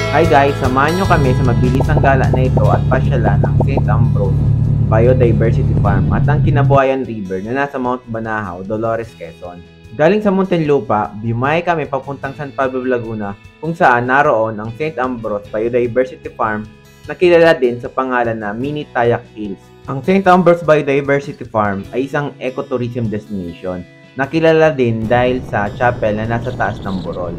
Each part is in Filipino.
Hi guys, samahan nyo kami sa mabilisang gala na ito at pasyalan ng St. Ambrose Biodiversity Farm at ang Kinabuhayan River na nasa Mount Banahaw, Dolores, Quezon. Galing sa Muntinlupa, biyahe kami papuntang San Pablo, Laguna kung saan naroon ang St. Ambrose Biodiversity Farm na kilala din sa pangalan na Mini Tayak Hills. Ang St. Ambrose Biodiversity Farm ay isang ecotourism destination na kilala din dahil sa chapel na nasa taas ng burol.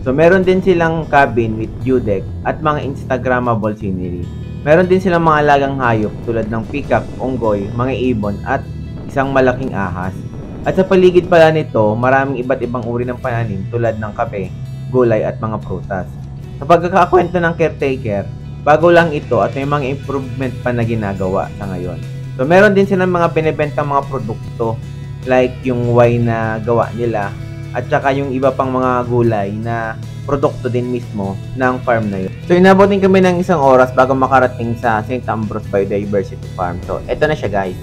So meron din silang cabin with view deck at mga Instagrammable scenery. Meron din silang mga alagang hayop tulad ng peacock, unggoy, mga ibon at isang malaking ahas. At sa paligid pala nito, maraming iba't ibang uri ng pananim tulad ng kape, gulay at mga prutas. Sa pagkakakwento ng caretaker, bago lang ito at may mga improvement pa na ginagawa sa ngayon. So meron din silang mga binebentang mga produkto like yung wine na gawa nila at saka yung iba pang mga gulay na produkto din mismo ng farm na yun. So inabot din kami ng 1 oras bago makarating sa St. Ambrose Biodiversity Farm. So eto na siya guys.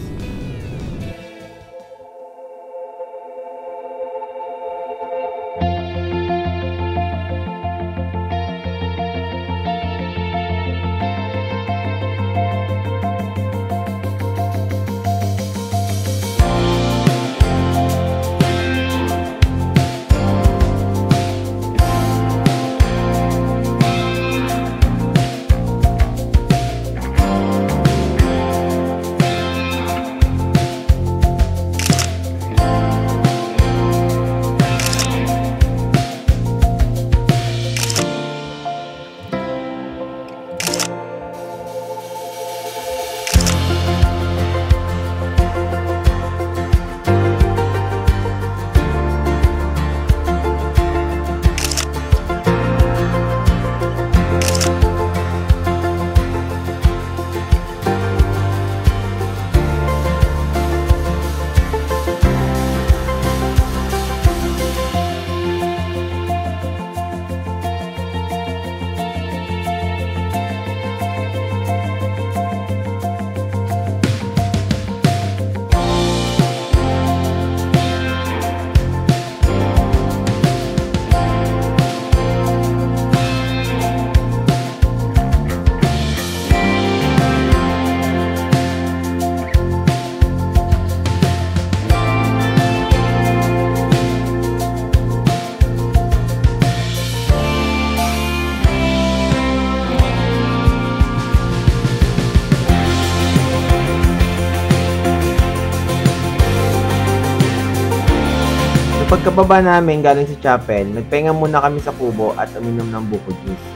Pagkababa namin galing sa chapel, nagpahinga muna kami sa kubo at uminom ng buko juice.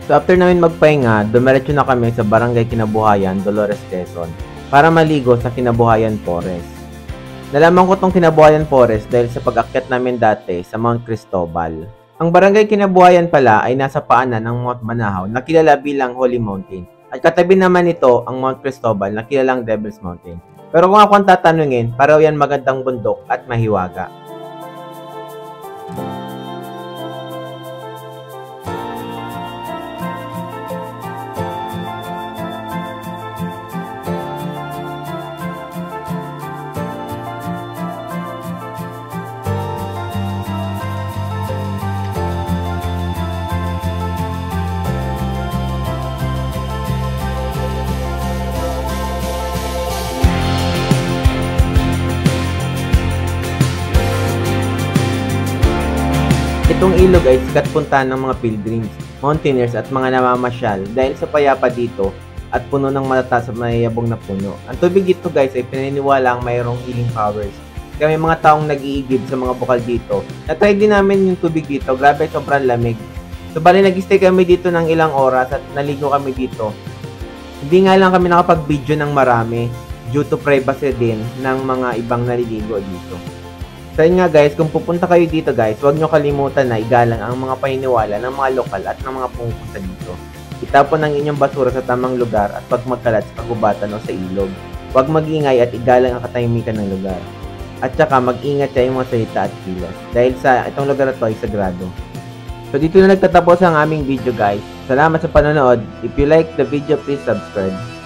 So after namin magpahinga, dumiretso na kami sa Barangay Kinabuhayan, Dolores, Quezon para maligo sa Kinabuhayan Forest. Nalaman ko tong Kinabuhayan Forest dahil sa pag-akyat namin dati sa Mount Cristobal. Ang Barangay Kinabuhayan pala ay nasa paanan ng Mount Banahaw na kilala bilang Holy Mountain at katabi naman nito ang Mount Cristobal na kilalang Devil's Mountain. Pero kung ako ang tatanungin, pareho yan magandang bundok at mahiwaga. Itong ilog ay sikat puntahan ng mga pilgrims, mountaineers at mga namamasyal dahil sa payapa dito at puno ng matataas at mayayabong na puno. Ang tubig dito guys ay pinaniniwala ang mayroong healing powers. Kaya may mga taong nag-iigib sa mga bukal dito. Na-try din namin yung tubig dito, grabe sobrang lamig. So bali nag-stay kami dito ng ilang oras at naligo kami dito. Hindi nga lang kami nakapag-video ng marami due to privacy din ng mga ibang naliligo dito. So yun nga guys, kung pupunta kayo dito guys, huwag nyo kalimutan na igalang ang mga paniniwala ng mga lokal at ng mga pumupunta dito. Itapon ang inyong basura sa tamang lugar at pag magkalat sa kagubatan o sa ilog. Huwag mag-ingay at igalang ang katahimikan ng lugar. At saka mag-ingat sa iyong mga salita at kilos dahil sa itong lugar na ito ay sagrado. So dito na nagtatapos ang aming video guys. Salamat sa panonood. If you like the video, please subscribe.